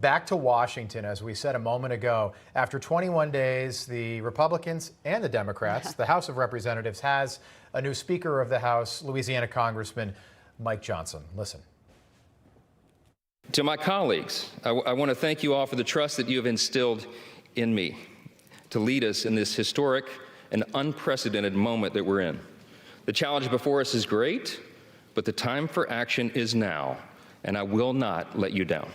Back to Washington, as we said a moment ago, after 21 days, the Republicans and the Democrats, the House of Representatives has a new Speaker of the House, Louisiana Congressman Mike Johnson. Listen. To my colleagues, I want to thank you all for the trust that you have instilled in me to lead us in this historic and unprecedented moment that we're in. The challenge before us is great, but the time for action is now, and I will not let you down.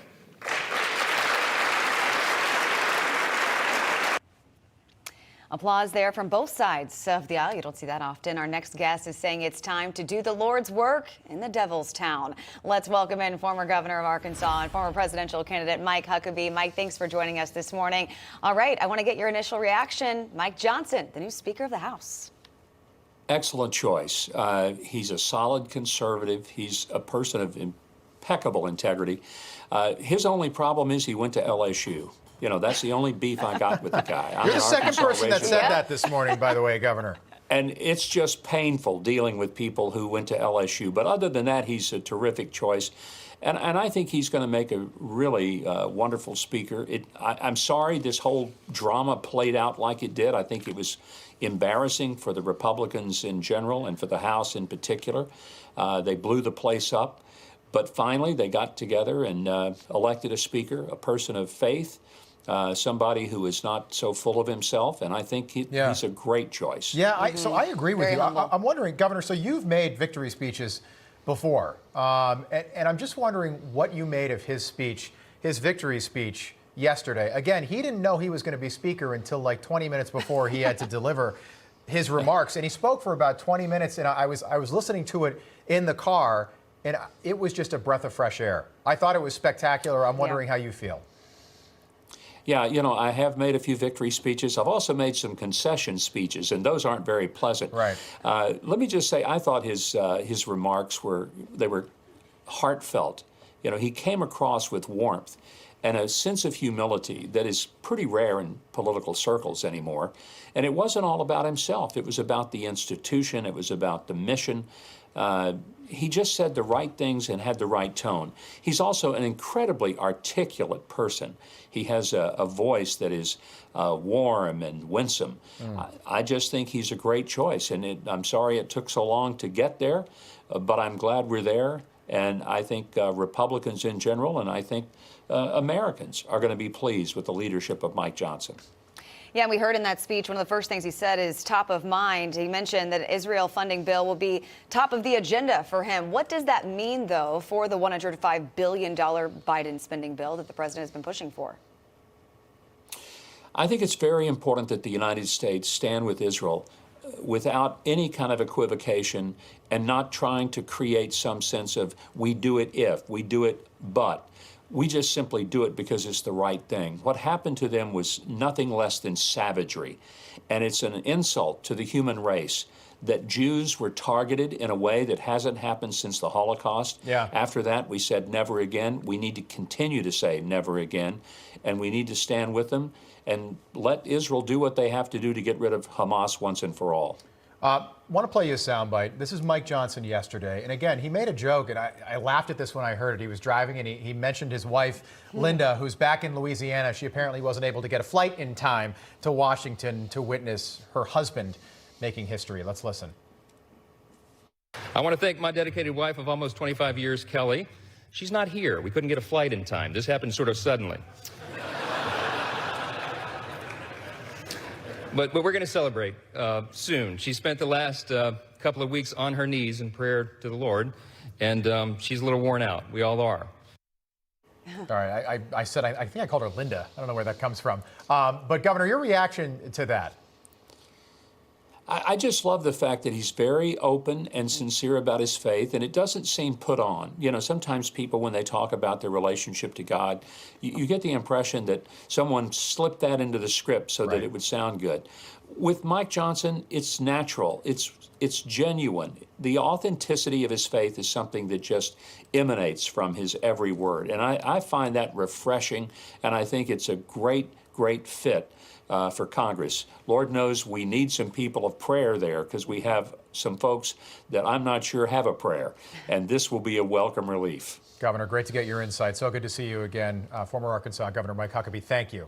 Applause there from both sides of the aisle. You don't see that often. Our next guest is saying it's time to do the Lord's work in the devil's town. Let's welcome in former governor of Arkansas and former presidential candidate Mike Huckabee. Mike, thanks for joining us this morning. All right, I want to get your initial reaction. Mike Johnson, the new Speaker of the House. Excellent choice. He's a solid conservative. He's a person of impeccable integrity. His only problem is he went to LSU. You know, that's the only beef I got with the guy. You're the second person that said that this morning, by the way, Governor. And it's just painful dealing with people who went to LSU. But other than that, he's a terrific choice. And I think he's going to make a really wonderful speaker. I'm sorry this whole drama played out like it did. I think it was embarrassing for the Republicans in general and for the House in particular. They blew the place up. But finally, they got together and elected a speaker, a person of faith, somebody who is not so full of himself, and I think he's a great choice. Yeah, so I agree with you. I'm wondering, Governor, so you've made victory speeches before, and I'm just wondering what you made of his speech, his victory speech yesterday. Again, he didn't know he was going to be speaker until like 20 minutes before he had to deliver his remarks, and he spoke for about 20 minutes, and I was listening to it in the car, and it was just a breath of fresh air. I thought it was spectacular. I'm wondering how you feel. Yeah, you know, I have made a few victory speeches. I've also made some concession speeches, and those aren't very pleasant. Right. Let me just say, I thought his remarks were heartfelt. You know, he came across with warmth and a sense of humility that is pretty rare in political circles anymore. And it wasn't all about himself. It was about the institution. It was about the mission. He just said the right things and had the right tone. He's also an incredibly articulate person. He has a voice that is warm and winsome. I just think he's a great choice, and I'm sorry it took so long to get there, but I'm glad we're there. And I think Republicans in general, and I think Americans are going to be pleased with the leadership of Mike Johnson. Yeah, and we heard in that speech, one of the first things he said is top of mind. He mentioned that Israel funding bill will be top of the agenda for him. What does that mean, though, for the $105 billion Biden spending bill that the president has been pushing for? I think it's very important that the United States stand with Israel without any kind of equivocation and not trying to create some sense of we do it if, we do it but. We just simply do it because it's the right thing. What happened to them was nothing less than savagery. And it's an insult to the human race that Jews were targeted in a way that hasn't happened since the Holocaust. Yeah. After that, we said never again. We need to continue to say never again. And we need to stand with them and let Israel do what they have to do to get rid of Hamas once and for all. Want to play you a soundbite. This is Mike Johnson yesterday. And again, he made a joke, and I laughed at this when I heard it. He was driving, and he mentioned his wife, Linda, who's back in Louisiana. She apparently wasn't able to get a flight in time to Washington to witness her husband making history. Let's listen. I want to thank my dedicated wife of almost 25 years, Kelly. She's not here. We couldn't get a flight in time. This happened sort of suddenly. But we're going to celebrate soon. She spent the last couple of weeks on her knees in prayer to the Lord, and she's a little worn out. We all are. All right, I said, I think I called her Linda. I don't know where that comes from. But Governor, your reaction to that? I just love the fact that he's very open and sincere about his faith, and it doesn't seem put on. You know, sometimes people, when they talk about their relationship to God, you get the impression that someone slipped that into the script so that it would sound good. With Mike Johnson, it's natural. It's genuine. The authenticity of his faith is something that just emanates from his every word. And I find that refreshing, and I think it's a great fit for Congress. Lord knows we need some people of prayer there, because we have some folks that I'm not sure have a prayer, and this will be a welcome relief. Governor, great to get your insight. So good to see you again. Former Arkansas Governor Mike Huckabee, thank you.